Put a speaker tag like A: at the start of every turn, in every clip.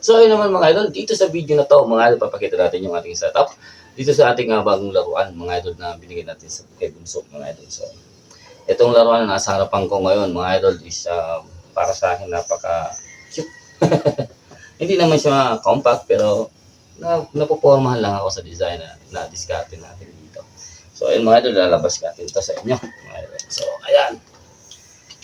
A: So ayun naman mga idol, dito sa video na to mga idol, papakita natin yung ating setup dito sa ating bagong laruan mga idol na binigay natin sa kay Bunso mga idol. So itong laruan na nasa harapan ko ngayon mga idol is para sa akin napaka cute. Hindi naman siya compact pero napopormahan lang ako sa design na diskarte natin dito. So ayun mga idol, lalabas natin ito sa inyo mga idol. So ayan.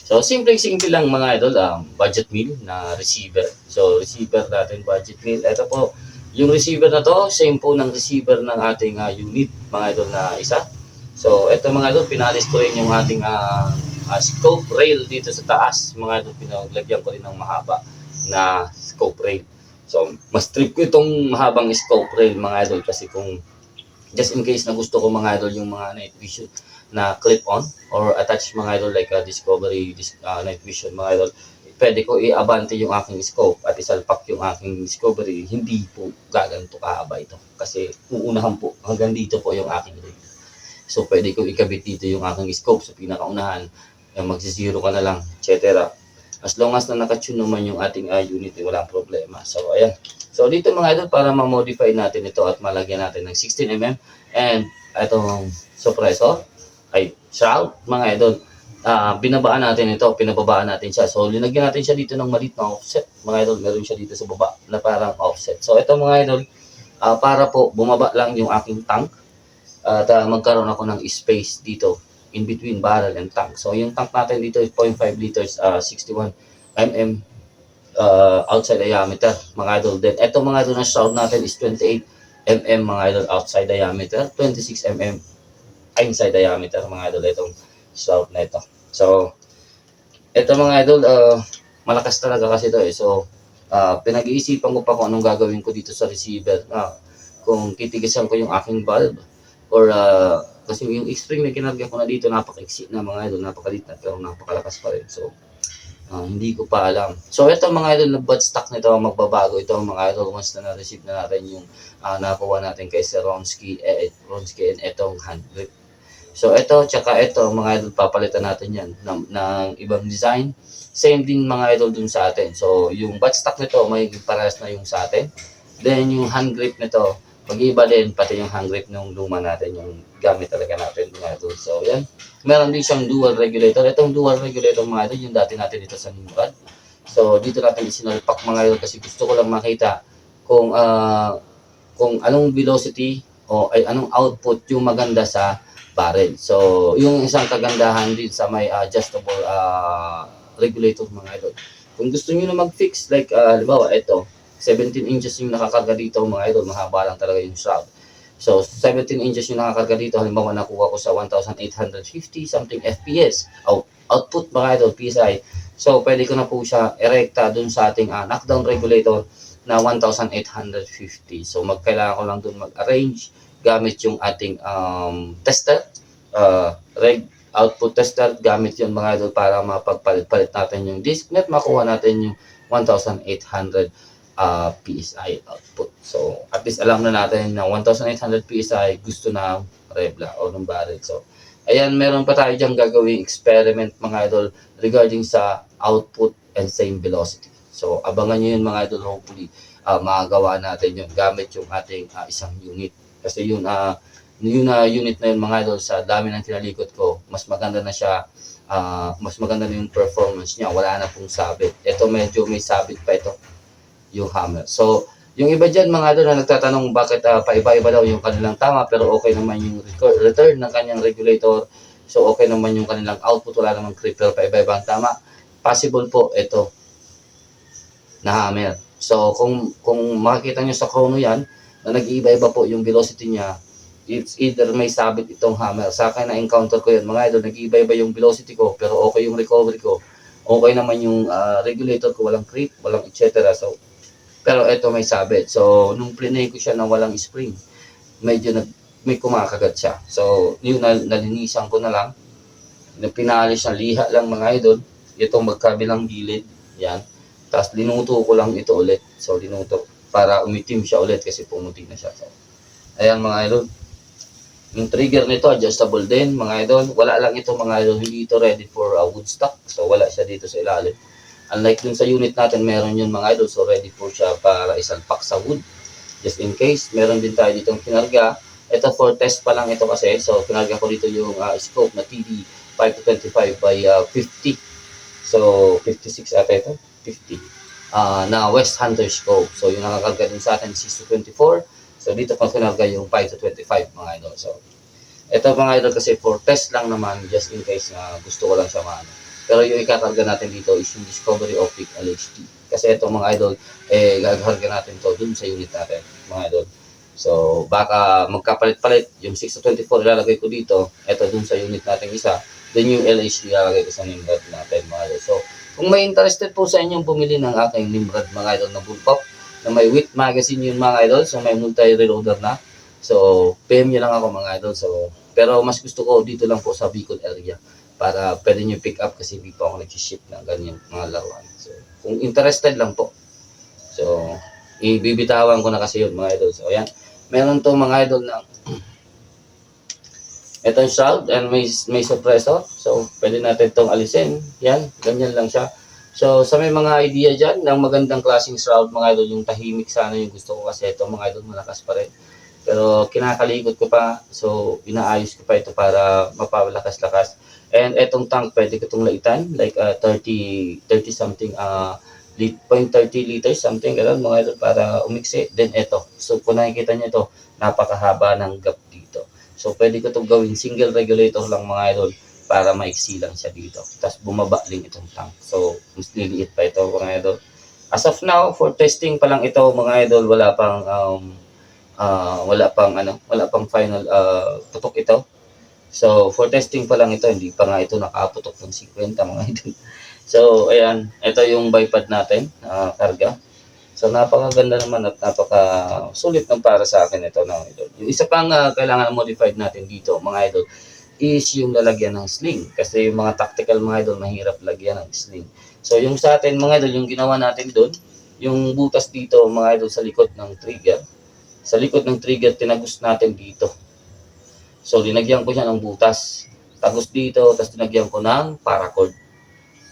A: So, simple lang mga idol, budget meal na receiver. So, receiver natin, budget meal. Ito po, yung receiver na to, same po ng receiver ng ating unit, mga idol na isa. So, ito mga idol, pinalis ko rin yung ating scope rail dito sa taas. Mga idol, pinaglagyan ko rin ng mahaba na scope rail. So, mas trip ko itong mahabang scope rail, mga idol, kasi kung just in case na gusto ko mga idol yung mga night vision na clip-on or attach mga idol like Discovery night vision mga idol, pwede ko i-abante yung aking scope at isalpak yung aking Discovery, hindi po gaganto kahaba ito kasi uunahan po hanggang dito po yung aking rig. So pwede ko ikabit dito yung aking scope sa pinakaunahan, magsi-zero ka na lang, etc. As long as na nakatune naman yung ating unit, walang problema. So ayan. So dito mga idol, para ma-modify natin ito at malagyan natin ng 16mm and itong suppressor ay shroud mga idol, binabaan natin ito, pinababaan natin siya. So linagyan natin siya dito ng maliit na offset mga idol, meron siya dito sa baba na parang offset. So ito mga idol, para po bumaba lang yung aking tank at magkaroon ako ng space dito in between barrel and tank. So yung tank natin dito is 0.5 liters, 61mm outside diameter mga idol. Then ito mga idol na shroud natin is 28mm mga idol outside diameter, 26mm inside diameter mga idol itong shroud na ito. So ito mga idol, malakas talaga kasi ito So pinag-iisipan ko pa kung anong gagawin ko dito sa receiver, kung titigisan ko yung aking valve or kasi yung spring na kinarga ko na dito napaka-iksi na mga idol, napakalit na pero napakalakas pa rin. So hindi ko pa alam. So ito mga idol, na buttstock nito magbabago ito mga idol once na na-receive na natin yung nakuha natin kay Sir Ronski and itong hand grip. So ito, tsaka ito mga idol, papalitan natin yan ng ibang design. Same din mga idol dun sa atin. So yung buttstock nito, may parehas na yung sa atin. Then yung hand grip nito, mag-iba din, pati yung hand grip ng luma natin, yung gamit talaga natin mga idol. So yan, meron din siyang dual regulator. Itong dual regulator mga idol, yung dati natin dito sa Nimrod. So dito natin isinalpak mga idol kasi gusto ko lang makita kung anong velocity o ay anong output yung maganda sa barrel. So, yung isang kagandahan din sa may adjustable regulator mga idol. Kung gusto niyo na mag-fix, like halimbawa ito, 17 inches yung nakakarga dito mga idol, mahaba lang talaga yung shroud. So, 17 inches yung nakakarga dito, halimbawa nakuha ko sa 1,850 something FPS, output mga idol, PSI. So, pwede ko na po siya erekta dun sa ating knockdown regulator na 1,850. So, magkailangan ko lang dun mag-arrange gamit yung ating tester, reg output tester, gamit yun mga idol para mapagpalit-palit natin yung discnet, makuha natin yung 1,800 PSI output. So at least alam na natin na 1,800 PSI gusto na Revla o ng barrel. So ayan, meron pa tayo dyan gagawing experiment mga idol regarding sa output and same velocity. So abangan nyo yun mga idol, hopefully magagawa natin yun gamit yung ating isang unit. Kasi yun, unit na yun mga idol, sa dami ng kinalikot ko, mas maganda na siya, mas maganda na yung performance niya, wala na pong sabit. Ito medyo may sabit pa ito, yung hammer. So, yung iba dyan mga idol na nagtatanong bakit paiba-iba daw yung kanilang tama, pero okay naman yung return ng kanyang regulator. So, okay naman yung kanilang output, wala namang creep, pero paiba-iba ang tama. Possible po, ito, na hammer. So, kung makikita nyo sa chrono yan, na nag-iiba-iba po yung velocity niya, it's either may sabit itong hammer. Sa akin na-encounter ko yun mga idol, nag-iiba-iba yung velocity ko, pero okay yung recovery ko, okay naman yung regulator ko, walang creep, walang etc. So, pero ito may sabit. So, nung plinay ko siya na walang spring, medyo may kumakagat siya. So, yun, nalinisan ko na lang, pinalis na liha lang mga idol, itong magkabilang gilid, yan. Tapos linuto ko lang ito ulit. So, linuto para umitim siya ulit kasi pumuti na siya. So, ayan mga idol. Yung trigger nito, adjustable din mga idol. Wala lang ito mga idol, hindi ito ready for wood stock. So, wala siya dito sa ilalim. Unlike dun sa unit natin, meron yun mga idol. So ready po siya para isalpak sa wood. Just in case, meron din tayo ditong kinarga. Ito for test pa lang ito kasi. So kinarga ko dito yung scope na TD 5 to 25 by 50. So 56 ata ito. 50. Na West Hunter scope. So yung nakakarga din sa atin 6 to 24. So dito pa kinarga yung 5 to 25 mga idol. So ito mga idol kasi for test lang naman, just in case na gusto ko lang siya maano. Pero yung ikakarga natin dito is yung Discovery Optic LHD. Kasi ito mga idol, gagarga natin to dun sa unit natin mga idol. So baka magkapalit-palit, yung 6 to 24 ilalagay ko dito, ito dun sa unit natin isa, then yung LHD ilalagay ko sa Nimrod natin mga idol. So kung may interested po sa inyong bumili ng aking Nimrod mga idol na bullpup, na may width magazine yun mga idol, so may multi-reloader na. So, PM nyo lang ako mga idol. So, pero mas gusto ko dito lang po sa Bicol area para pwede nyo pick up kasi dito ako nag-ship ng ganyan mga laruan. So, kung interested lang po. So, ibibitawan ko na kasi yun mga idol. So, ayan. Meron to mga idol na itong shroud and may suppressor. So, pwede natin itong alisin. Yan, ganyan lang siya. So, sa may mga idea dyan ng magandang klaseng shroud mga idol, yung tahimik sana yung gusto ko kasi ito mga idol malakas pa rin. Pero kinakalikot ko pa, so inaayos ko pa ito para mapalakas-lakas. And etong tank, pwede ko itong laitan, like 30 something, 0.30 liters, something, gano'n mga idol, para umiksi. Then ito, so kung nakikita nyo ito, napakahaba ng gap dito. So pwede ko itong gawin single regulator lang mga idol, para maiksi lang siya dito. Tapos bumaba din itong tank. So mas liliit pa ito mga idol. As of now, for testing pa lang ito mga idol, wala pang final putok ito. So for testing pa lang ito, hindi pa nga ito nakaputok ng 50 mga idol. So ayan, ito yung bipod natin, karga. So napakaganda naman at napaka sulit ng para sa akin ito mga idol. Yung isa pang kailangan modified natin dito mga idol is yung lalagyan ng sling. Kasi yung mga tactical mga idol mahirap lagyan ng sling. So yung sa atin mga idol, yung ginawa natin doon, yung butas dito mga idol sa likod ng trigger. Sa likod ng trigger, tinagos natin dito. So, linagyan ko siya ng butas. Tagos dito, tapos tinagyan ko ng paracord.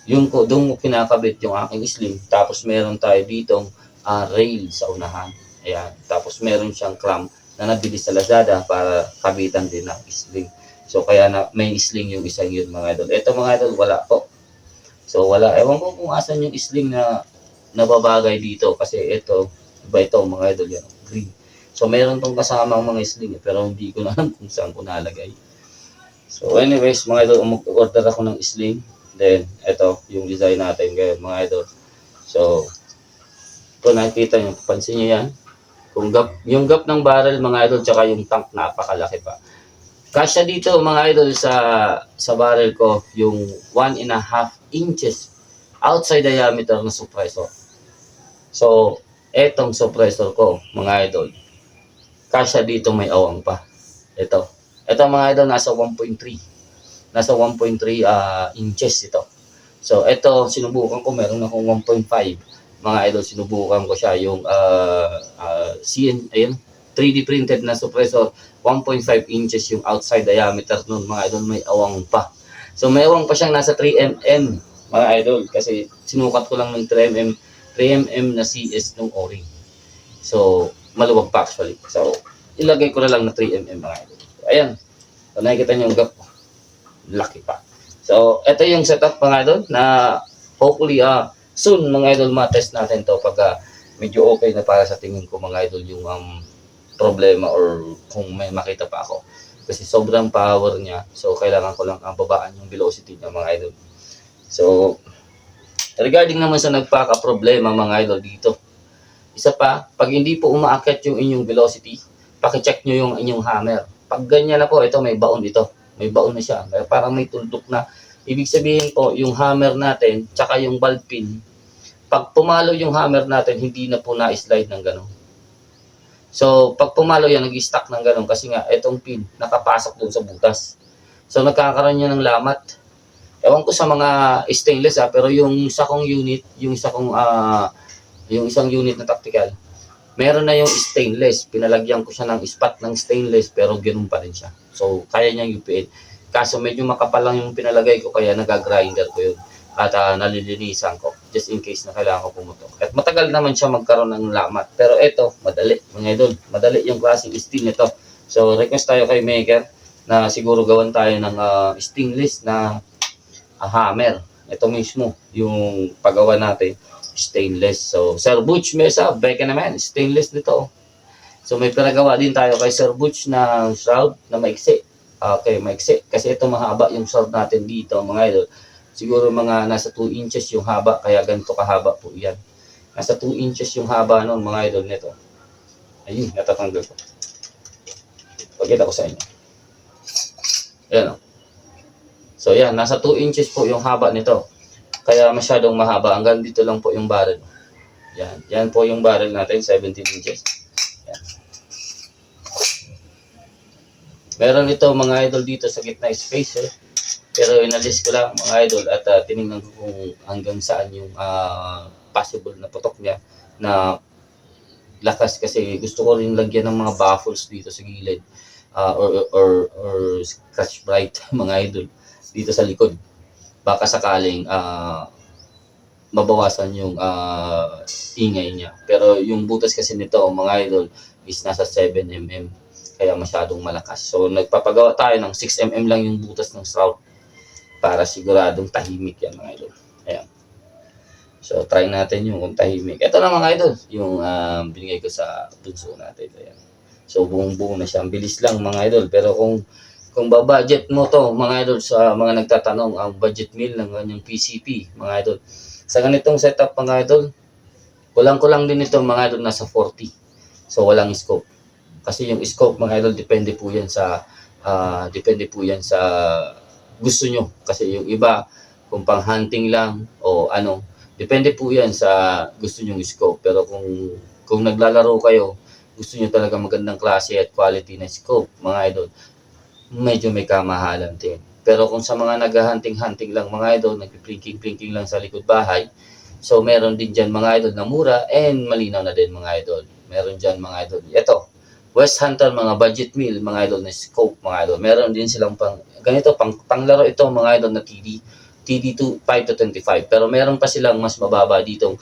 A: Yung ko, doon ko kinakabit yung aking sling. Tapos meron tayo ditong rail sa unahan. Ayan. Tapos meron siyang clamp na nabili sa Lazada para kabitan din ng sling. So, kaya na, may sling yung isang yun mga idol. Ito mga idol, wala po. So, wala. Ewan ko kung asan yung sling na nababagay dito. Kasi ito, iba ito mga idol yan. Green. So, meron tong kasamang mga sling pero hindi ko na alam kung saan ko nalagay. So, anyways, mga idol, mag-order ako ng sling. Then, ito, yung design natin ngayon, mga idol. So, ito nakikita nyo, pansin nyo yan. Yung gap ng barrel, mga idol, tsaka yung tank, napakalaki pa. Kasya dito, mga idol, sa barrel ko, yung 1.5 inches outside diameter na suppressor. So, etong suppressor ko, mga idol, kasya dito may awang pa. Ito mga idol, nasa 1.3. Nasa 1.3 inches ito. So, ito, sinubukan ko, meron akong 1.5. Mga idol, sinubukan ko siya, yung ayun, 3D printed na suppressor, 1.5 inches yung outside diameter nun, mga idol, may awang pa. So, may awang pa siyang nasa 3mm, mga idol, kasi sinukat ko lang ng 3mm na CS nung O-ring. So, maluwag pa actually. So, ilagay ko na lang na 3mm mga idol. So, ayan. So, nakikita nyo yung gap. Laki pa. So, ito yung setup mga idol na hopefully soon mga idol matest natin to pag medyo okay na para sa tingin ko mga idol yung problema or kung may makita pa ako. Kasi sobrang power niya. So, kailangan ko lang babaan yung velocity niya mga idol. So, regarding naman sa nagpaka-problema mga idol dito, isa pa, pag hindi po umaakyat yung inyong velocity, paki-check nyo yung inyong hammer. Pag ganyan na po, ito may baon ito. May baon na siya. Parang may tuldok na. Ibig sabihin po, yung hammer natin, tsaka yung valve pin, pag pumalo yung hammer natin, hindi na po na-slide ng gano'n. So, pag pumalo yan, nag-stuck ng gano'n kasi nga, itong pin, nakapasok dun sa butas. So, nagkakaroon niya ng lamat. Ewan ko sa mga stainless pero yung isa kong unit, yung isang unit na tactical, meron na yung stainless. Pinalagyan ko siya ng spot ng stainless pero ganun pa rin siya. So, kaya niyang UPN. Kaso medyo makapal lang yung pinalagay ko kaya nag-grinder ko yun. at nalilinisan ko just in case na kailangan ko pumutok. At matagal naman siya magkaroon ng lamat. Pero ito, madali mga idol. Madali yung klaseng steel nito. So request tayo kay maker na siguro gawan tayo ng stainless na hammer. Ito mismo yung paggawa natin, stainless. So Sir Butch Mesa, beka naman, stainless nito. So may pinagawa din tayo kay Sir Butch na shroud na maiksi. Okay, maiksi. Kasi ito mahaba yung shroud natin dito mga idol. Siguro mga nasa 2 inches yung haba, kaya ganito kahaba po yan. Nasa 2 inches yung haba nun mga idol nito. Ayun, natatanggal ko. Pagkita ko sa inyo. Ayan o. So yan, nasa 2 inches po yung haba nito. Kaya masyadong mahaba. Hanggang dito lang po yung barrel. Yan, yan po yung barrel natin, 17 inches. Yan. Meron ito mga idol dito sa gitna spacer. Pero inalis ko lang mga idol at tinignan ko kung hanggang saan yung possible na putok niya na lakas, kasi gusto ko rin lagyan ng mga baffles dito sa gilid or scratch bright mga idol dito sa likod. Baka sakaling mabawasan yung ingay niya. Pero yung butas kasi nito mga idol is nasa 7mm. Kaya masyadong malakas. So nagpapagawa tayo ng 6mm lang yung butas ng shroud para siguradong tahimik yan mga idol. Ayan. So try natin yung kung tahimik. Ito na mga idol, yung binigay ko sa bunso natin. Ayan. So buong-buo na siya. Ang bilis lang mga idol. Pero kung ba-budget mo to mga idol, sa mga nagtatanong, ang budget meal ng kanyang PCP mga idol. Sa ganitong setup mga idol, kulang-kulang din ito mga idol, nasa 40. So walang scope. Kasi yung scope mga idol, depende po yan sa gusto nyo. Kasi yung iba, kung pang hunting lang o ano, depende po yan sa gusto nyong scope. Pero kung naglalaro kayo, gusto nyo talaga magandang klase at quality na scope mga idol, medyo may kamahalan din. Pero kung sa mga nag-hunting lang mga idol, nagpiplinking lang sa likod bahay, so meron din dyan mga idol na mura and malinaw na din mga idol. Meron dyan mga idol. Ito, West Hunter, mga budget meal, mga idol na scope, mga idol. Meron din silang ganito, panglaro ito, mga idol na TD 5 to 25. Pero meron pa silang mas mababa ditong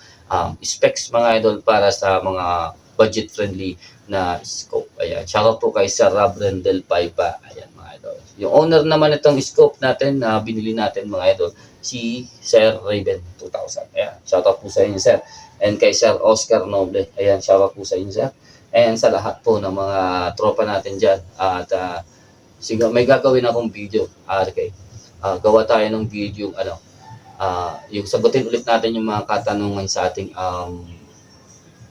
A: specs, mga idol, para sa mga budget-friendly na scope. Ayan, shoutout po kay Sir Rob Rendel Paipa. Ayan, mga idol. Yung owner naman itong scope natin na binili natin, mga idol, si Sir Raven 2000. Ayan, shoutout po sa inyo, Sir. And kay Sir Oscar Noble. Ayan, shoutout po sa inyo, Sir. And sa lahat po ng mga tropa natin dyan. At siguro may gagawin akong video. Okay. Gawa tayo ng video, yung sagutin ulit natin yung mga katanungan sa ating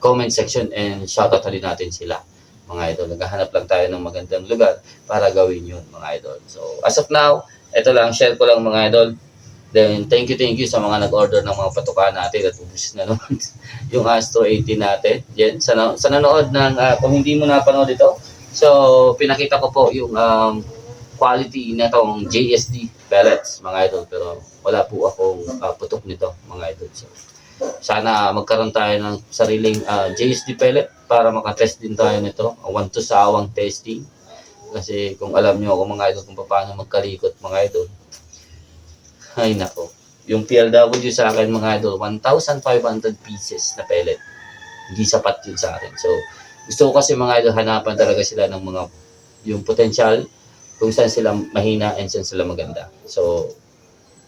A: comment section, and shoutout din natin sila mga idol. Naghahanap lang tayo ng magandang lugar para gawin yun mga idol. So as of now, ito lang, share ko lang mga idol. Then thank you sa mga nag-order ng mga patukaan natin at ubus na naman yung Astro 80 natin. Yan, sa nanood ng, kung hindi mo napanood ito, so pinakita ko po yung quality na itong JSD pellets mga idol, pero wala po akong putok nito mga idol. So sana magkaroon tayo ng sariling JSD pellet para makatest din tayo nito. 1 to sawang testing. Kasi kung alam nyo ako mga idol kung paano magkalikot mga idol, ay nako, yung PLW sa akin mga idol, 1,500 pieces na pellet. Hindi sapat yun sa akin. So gusto ko kasi mga idol, hanapan talaga sila ng mga yung potential, kung saan sila mahina and saan sila maganda. So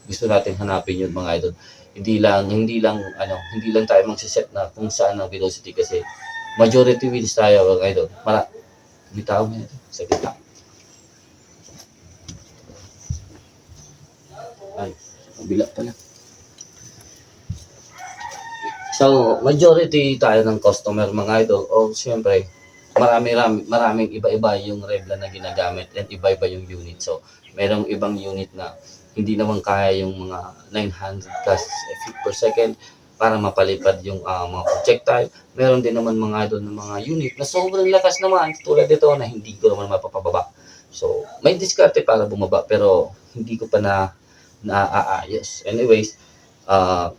A: gusto natin hanapin yun mga idol. Hindi lang tayo magsiset na kung saan ang velocity, kasi majority wins tayo mga idol. Bitaw nga ito sa gitna. Ay, bila pala. So, majority tayo ng customer mga idol. O siyempre, maraming iba-iba yung Revlon na ginagamit and iba-iba yung unit. So, merong ibang unit na hindi naman kaya yung mga 900 plus feet per second para mapalipad yung mga projectile. Meron din naman mga idol ng mga unit na sobrang lakas naman, tulad dito na hindi ko naman mapapababa. So, may diskarte para bumaba, pero hindi ko pa naaayos. Anyways,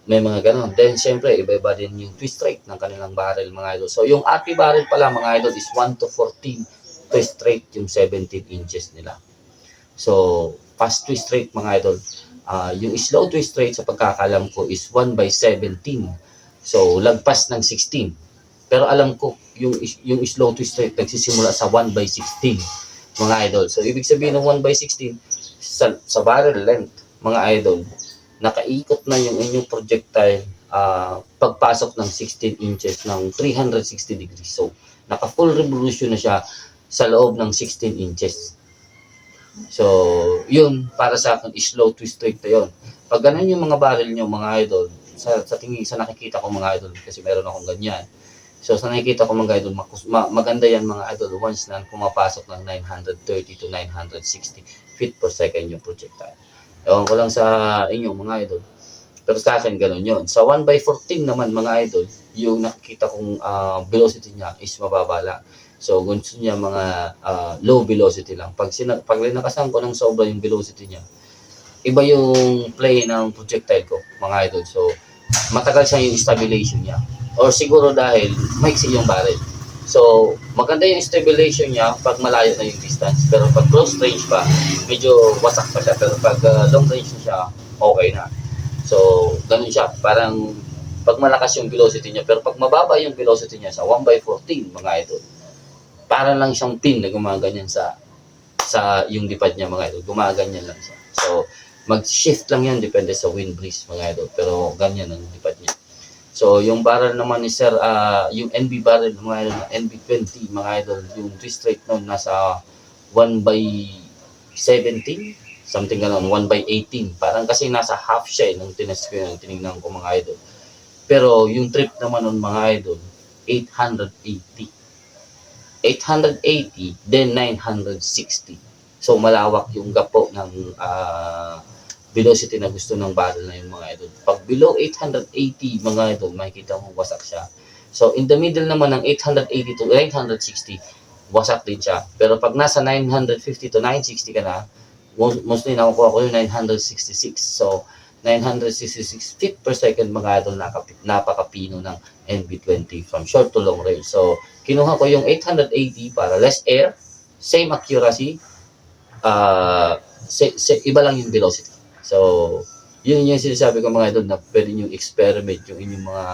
A: may mga ganon. Then, syempre, iba-iba din yung twist rate ng kanilang barrel mga idol. So, yung RP barrel pala mga idol is 1 to 14 twist rate yung 17 inches nila. So, fast twist rate mga idol. Yung slow twist rate sa pagkakalam ko is 1/17. So, lagpas ng 16. Pero alam ko, yung slow twist rate nagsisimula sa 1/16, mga idol. So, ibig sabihin ng 1/16, sa barrel length, mga idol, nakaikot na yung inyong projectile pagpasok ng 16 inches ng 360 degrees. So, naka full revolution na siya sa loob ng 16 inches. So, yun, para sa akin, slow twist rate na yun. Pag ganun yung mga barrel nyo, mga idol, sa tingin, sa nakikita ko mga idol, kasi meron akong ganyan. So, sa nakikita ko mga idol, maganda yan mga idol, once na pumapasok ng 930 to 960 feet per second yung projectile. Ewan ko lang sa inyo mga idol. Pero sa akin, ganun yun. Sa 1/14 naman mga idol, yung nakikita kong velocity niya is mababa lang. So, gusto niya mga low velocity lang. Pag linakasan ko ng sobra yung velocity niya, iba yung play ng projectile ko, mga idol. So, matagal siya yung stabilization niya. Or siguro dahil maiksi yung barrel. So, maganda yung stabilization niya pag malayo na yung distance. Pero pag close range pa, medyo wasak pa siya. Pero pag long range na siya, okay na. So, ganun siya. Parang pag malakas yung velocity niya. Pero pag mababa yung velocity niya sa 1/14, mga idol, para lang siyang pin na gumaganyan sa yung lipad niya, mga idol. Gumaganyan lang siya. So, mag-shift lang yan depende sa wind breeze, mga idol. Pero ganyan ang lipad niya. So, yung barrel naman ni Sir, yung NB barrel, mga idol, NB20, mga idol, yung twist rate nun nasa 1/17, something gano'n, 1/18. Parang kasi nasa half siya nung tinignan ko, mga idol. Pero yung trip naman nun, mga idol, 880. 880, then 960. So, malawak yung gap po ng velocity na gusto ng barrel na yung mga idol. Pag below 880, mga idol, makikita mo wasak siya. So, in the middle naman ng 880 to 960, wasak din siya. Pero pag nasa 950 to 960 ka na, mostly nakukuha ko yung 966. So, 966 feet per second, mga idol, napakapino ng NB20 from short to long range. So, kinuha ko yung 880 para less air, same accuracy, iba lang yung velocity. So, yun yung sinasabi ko, mga idol, na pwede nyo experiment yung inyong mga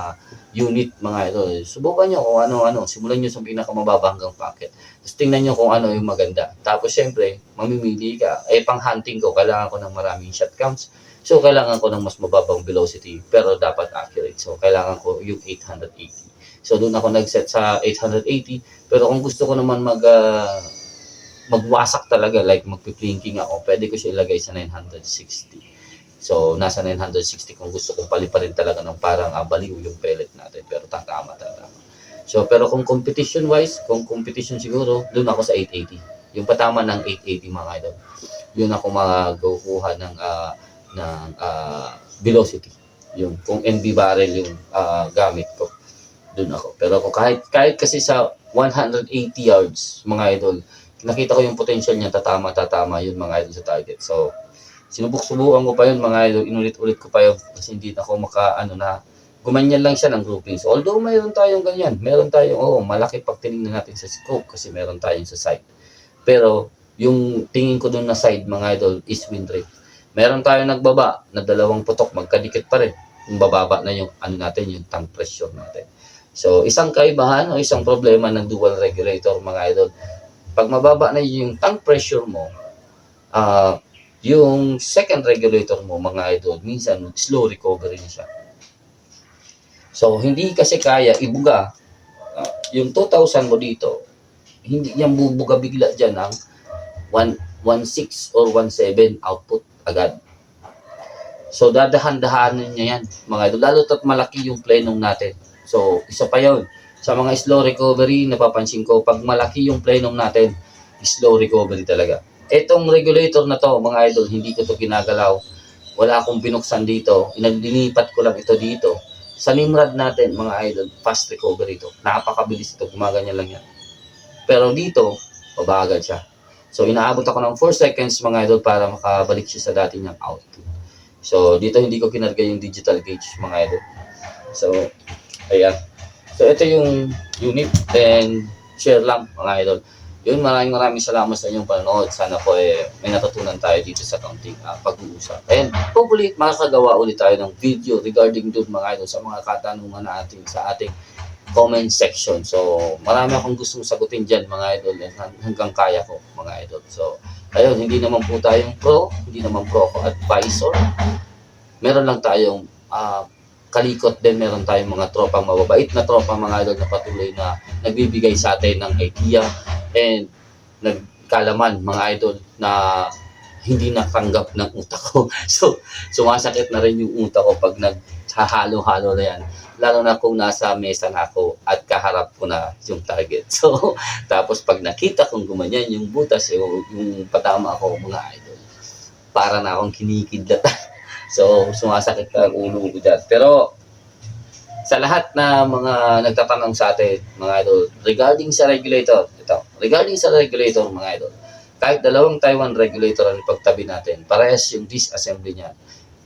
A: unit, mga idol. Subukan nyo kung ano-ano. Simulan nyo sa pinakamababa hanggang packet. Tapos tingnan nyo kung ano yung maganda. Tapos, syempre, mamimili ka. Pang hunting ko, kailangan ko ng maraming shot counts. So, kailangan ko ng mas mababang velocity, pero dapat accurate. So, kailangan ko yung 880. So, doon ako nag-set sa 880. Pero kung gusto ko naman magwasak talaga, like magpi-plinking ako, pwede ko siya ilagay sa 960. So, nasa 960 kung gusto kong paliparin talaga ng parang baliw yung pellet natin. Pero tatama. So, pero kung competition-wise, kung competition siguro, doon ako sa 880. Yung patama ng 880, mga idol. Yun ako magkukuha ng velocity. Yung kung NB barrel yung gamit ko, doon ako. Pero kung kahit kasi sa 180 yards, mga idol, nakita ko yung potential niya, tatama yun, mga idol, sa target. So, subukan ko pa yun, mga idol, inulit-ulit ko pa yun kasi hindi na ako gumanyan lang siya ng grouping. So, although mayroon tayong ganyan, meron tayong, malaki pag tinignan natin sa scope kasi meron tayong sa side. Pero, yung tingin ko doon na side, mga idol, is wind rate. Meron tayong nagbaba na dalawang putok, magkadikit pa rin. Yung bababa na yung natin, yung tank pressure natin. So, isang kaibahan o isang problema ng dual regulator, mga idol. Pag mababa na yung tank pressure mo, yung second regulator mo, mga idol, minsan slow recovery na siya. So, hindi kasi kaya ibuga yung 2,000 mo dito, hindi yan bubuga bigla dyan ng 1.6 or 1.7 output agad. So, dadahan-dahanin niya yan, mga idol. Lalo at malaki yung plenum natin. So, isa pa yun. Sa mga slow recovery, napapansin ko, pag malaki yung plenum natin, slow recovery talaga. Etong regulator na to, mga idol, hindi ko to ginagalaw. Wala akong binuksan dito. Inalinipat ko lang ito dito. Sa Nimrod natin, mga idol, fast recovery to. Napakabilis ito. Gumaganyan lang yan. Pero dito, mabagal siya. So, inaabot ako ng 4 seconds, mga idol, para makabalik siya sa dati niyang output. So, dito hindi ko kinarga yung digital gauge, mga idol. So, ayan. So, ito yung unit and share lang, mga idol. Yun, maraming salamat sa inyong panonood. Sana po may natutunan tayo dito sa kaunting pag-uusap. And hopefully, makakagawa ulit tayo ng video regarding doon mga idol sa mga katanungan natin sa ating comment section. So, marami akong gustong sagutin dyan mga idol hanggang kaya ko mga idol. So, ayun, hindi naman po tayong pro, hindi naman pro ako advisor. Meron lang tayong kalikot din, meron tayong mga tropang mababait na tropa mga idol na patuloy na nagbibigay sa atin ng idea and nagkalaman mga idol na hindi natanggap ng utak ko. So, sumasakit na rin yung utak ko pag naghahalo-halo na yan. Lalo na kung nasa mesa na ako at kaharap ko na yung target. So, tapos pag nakita kong gumanyan yung butas, yung patama ako mga idol, para na akong kinikidlatan. So, sumasakit na ang ulo ko dyan. Pero, sa lahat na mga nagtatanong sa atin, mga idol, regarding sa regulator, mga idol, kahit dalawang Taiwan regulator ang ipagtabi natin, parehas yung disassembly niya,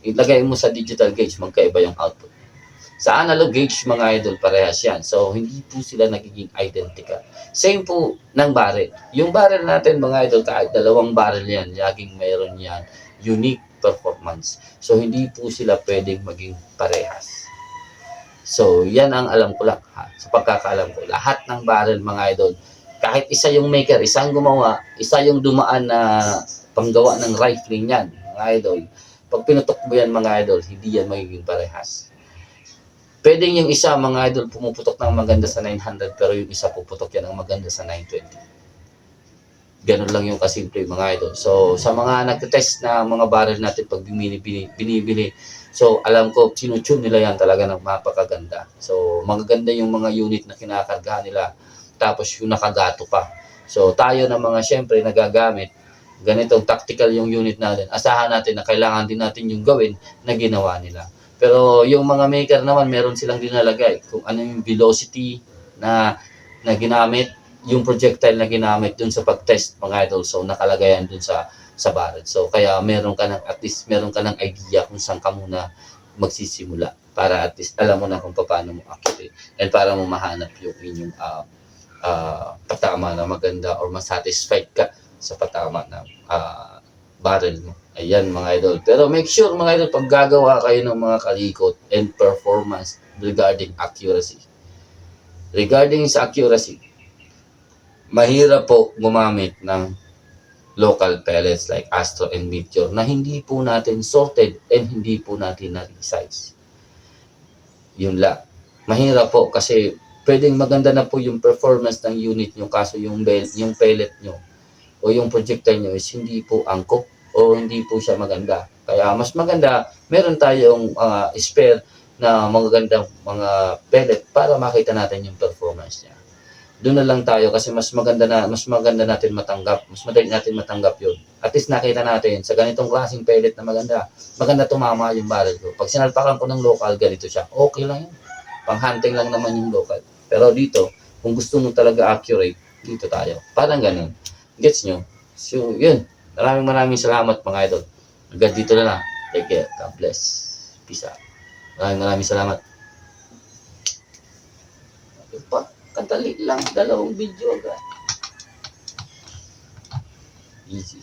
A: ilagay mo sa digital gauge, magkaiba yung output. Sa analog gauge, mga idol, parehas yan. So, hindi po sila nagiging identical. Same po ng barrel. Yung barrel natin, mga idol, kahit dalawang barrel yan, laging mayroon yan unique performance. So, hindi po sila pwedeng maging parehas. So, yan ang alam ko lang. Sa pagkakaalam ko, lahat ng barrel, mga idol, kahit isa yung maker, isang gumawa, isa yung dumaan na panggawa ng rifling yan, mga idol. Pag pinutok mo yan, mga idol, hindi yan magiging parehas. Pwedeng yung isa, mga idol, pumuputok ng maganda sa 900, pero yung isa puputok yan ng maganda sa 920. Ganun lang yung kasimple mga idol. So, sa mga nagtitest na mga barrel natin pag binibili, so alam ko, sinutune nila yan talaga ng mapakaganda. So, magaganda yung mga unit na kinakargahan nila. Tapos yung nakagato pa. So, tayo na mga syempre nagagamit, ganitong tactical yung unit natin. Asahan natin na kailangan din natin yung gawin na ginawa nila. Pero yung mga maker naman, meron silang dinalagay. Kung ano yung velocity na ginamit, yung projectile na ginamit dun sa pag-test mga idol, so nakalagay yan dun sa barrel. So kaya meron ka ng, at least meron ka ng idea kung saan ka muna magsisimula para at least alam mo na kung paano mo accurate and para mo mahanap yung inyong patama na maganda or masatisfied ka sa patama ng barrel mo. Ayan mga idol. Pero make sure mga idol, pag gagawa kayo ng mga kalikot and performance regarding accuracy. Regarding sa accuracy, mahirap po gumamit ng local pellets like Astro and Meteor na hindi po natin sorted and hindi po natin na-resize. Yun lang. Mahirap po kasi pwedeng maganda na po yung performance ng unit nyo kaso yung pellet nyo o yung projectile nyo is hindi po angkop o hindi po siya maganda. Kaya mas maganda, meron tayong spare na magagandang mga pellet para makita natin yung performance niya. Doon na lang tayo kasi mas maganda natin matanggap. Mas madali natin matanggap yun. At least nakita natin sa ganitong klaseng pellet na maganda tumama yung barrel ko. Pag sinalpakan ko ng local, ganito siya. Okay lang yun. Pang-hunting lang naman yung local. Pero dito, kung gusto mo talaga accurate, dito tayo. Parang ganun. Gets nyo? So, yun. Maraming salamat mga idol. Hanggang dito na lang. Take care. God bless. Peace out. Maraming salamat. Okay pa. Kadali lang, 2 video agad. Easy.